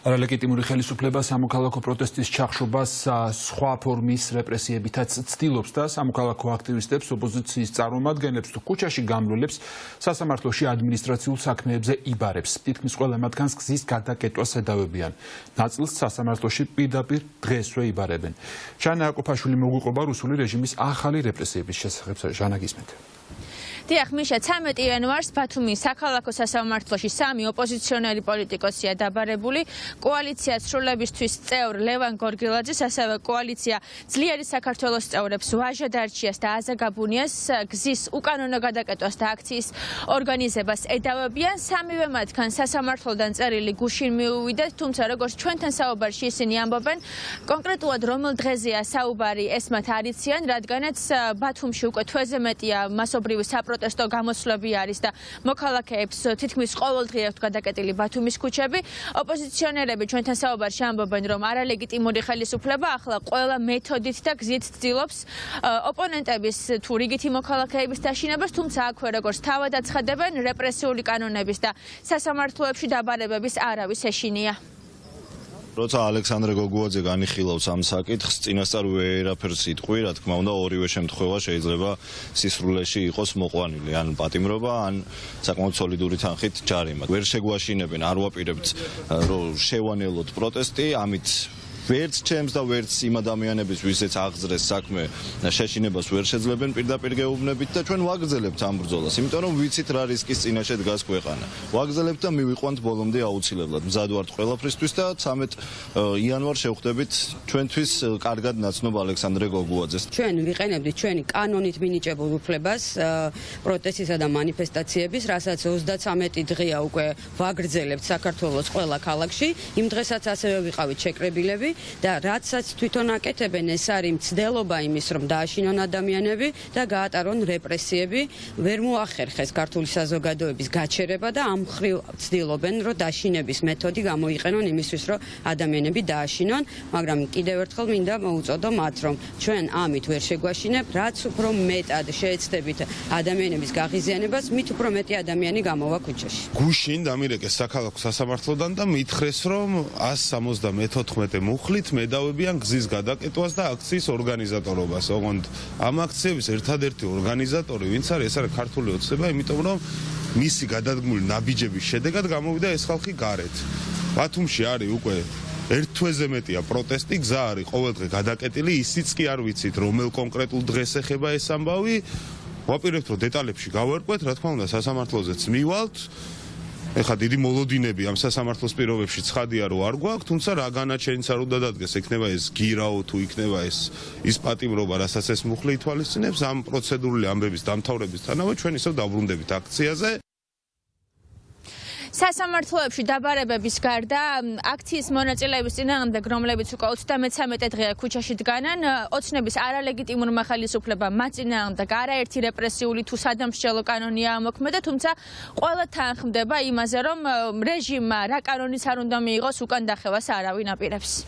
არალეგიტიმური ხელისუფლება სამოქალაქო პროტესტის ჩახშობას სხვა ფორმის რეპრესიებითაც ცდილობს და სამოქალაქო აქტივისტებს, ოპოზიციის წარმომადგენლებს თუ ქუჩაში გამლულებს სასამართლოში ადმინისტრაციულ საქმეებზე იბარებს. თითქმის ყველა მათგანს გზის გადაკეტვას ედავებიან. ნაწილს სასამართლოში პირდაპირ დღესვე იბარებენ. ჟანა აკოფაშვილი მოგვიყვება რუსული რეჟიმის ახალი რეპრესიების შესახებ. ჟანა, გისმენთ. დიახ, მიშა, 13 იანვარს ბათუმის საქალაქო სასამართლოში სამი ოპოზიციონერი პოლიტიკოსია დაბარებული. კოალიცია ცვლილებისთვის წევრ ლევან გორგილაძეს, ასევე კოალიცია ძლიერი საქართველოს წევრებს ვაჟა დარჩიას და აზა გაბუნიას გზის უკანონო გადაკეტვას და აქციის ორგანიზებას ედავებიან. სამივე მათგან სასამართლოდან წერილი გუშინ მიუვიდათ, თუმცა როგორც ჩვენთან საუბარში ისინი ამბობენ, კონკრეტულად რომელ დღეზეა საუბარი, ეს მათ არ იციან, რადგანაც ბათუმში უკვე თვეზე მეტია მასობრივი საპროტესტო გამოსვლები არის და მოქალაქეებს თითქმის ყოველდღე აქვთ გადაკეტილი ბათუმის ქუჩები. ოპოზიციონერები ჩვენთან საუბარში ამბობენ, რომ არალეგიტიმური ხელისუფლება ახლა ყველა მეთოდით და გზით ცდილობს ოპონენტების თუ რიგითი მოქალაქეების დაშინებას, თუმცა აქვე როგორც თავად აცხადებენ, რეპრესიული კანონების და სასამართლოებში დაბარებების არავის ეშინია. როცა ალექსანდრე გოგუაძე განიხილავს ამ საკითხს, წინასწარ ვერაფერს იტყვი, რა თქმა უნდა, ორივე შემთხვევა შეიძლება სისრულეში იყოს მოყვანილი, ან პატიმრობა, ან საკმაოდ სოლიდური თანხით ჯარიმა. ვერ შეგვაშინებენ, არ ვაპირებთ, რომ შევანელოთ პროტესტი, ამით ვერც ჩემს და ვერც იმ ადამიანების, ვისაც აღძრეს საქმე, შეშინებას ვერ შეძლებენ პირდაპირ გეუბნებით და ჩვენ ვაგრძელებთ ამ ბრძოლას, იმიტომ რომ ვიცით რა რისკის წინაშე დგას ქვეყანა. ვაგრძელებთ და მივიყვანთ ბოლომდე აუცილებლად. მზად ვართ ყველაფრისთვის და 13 იანვარს შევხვდებით ჩვენთვის კარგად ნაცნობ ალექსანდრე გოგუაძეს. ჩვენ ვიყენებდით ჩვენი კანონით მინიჭებულ უფლებას პროტესტისა და მანიფესტაციების, რასაც 33 დღეა უკვე ვაგრძელებთ საქართველოს ყველა ქალაქში. იმ დღესაც ასევე ვიყავით შეკრებილები და რაცაც თვითონ აკეთებენ, ეს არის მცდელობა იმის, რომ დააშინონ ადამიანები და გაატარონ რეპრესიები, ვერ მოახერხეს ქართული საზოგადოების გაჩერება და ამ მხრივ ცდილობენ, რომ დაშინების მეთოდი გამოიყენონ იმისთვის, რომ ადამიანები დააშინონ, მაგრამ კიდევ ერთხელ მინდა მოუწოდო მათ, რომ ჩვენ ამით ვერ შეგვაშინებთ, რაც უფრო მეტად შეეცდებით ადამიანების გაღიზიანებას, მით უფრო მეტი ადამიანი გამოვა ქუჩაში. გუშინ დამირეკეს საქალაქო სასამართლოდან და მითხრეს, რომ 174 მუხლით მედავებიან გზის გადაკეტვას და აქციის ორგანიზატორობას. ოღონდ ამ აქციების ერთადერთი ორგანიზატორი ვინც არის, ეს არის ქართული ოცნება, იმიტომ რომ მისი გადადგმული ნაბიჯების შედეგად გამოვიდა ეს ხალხი გარეთ. ბათუმში არის უკვე ერთ თვეზე მეტია პროტესტი, გზა არის ყოველდღე გადაკეტილი, ისიც კი არ ვიცით, რომელ კონკრეტულ დღეს ეხება ეს ამბავი. ვაპირებთ, რომ დეტალებში გავარკვეთ, რა თქმა უნდა, სასამართლოზეც მივალთ. ეხლა დიდი მოლოდინები ამ სასამართლოს პირობებში ცხადია, რომ არ გვაქვს, თუმცა რა განაჩენიც არ უნდა დადგეს, იქნება ეს გირაო თუ იქნება ის პატიმრობა, რასაც ეს მუხლი ითვალისწინებს, ამ პროცედურული ამბების დამთავრებისთანავე ჩვენ ისევ დავბრუნდებით აქციაზე. სასამართლოებში დაბარებების გარდა აქციის მონაწილეების წინააღმდეგ, რომლებიც უკვე 33 დღეა ქუჩაში დგანან, ოცნების არალეგიტიმურმა ხელისუფლებამ მათ წინააღმდეგ არაერთი რეპრესიული თუ სადამსჯელო კანონია ამოქმედა, თუმცა ყველა თანხმდება იმაზე, რომ რეჟიმმა რა კანონიც არ უნდა მიიღოს, უკან დახევას არავინ აპირებს.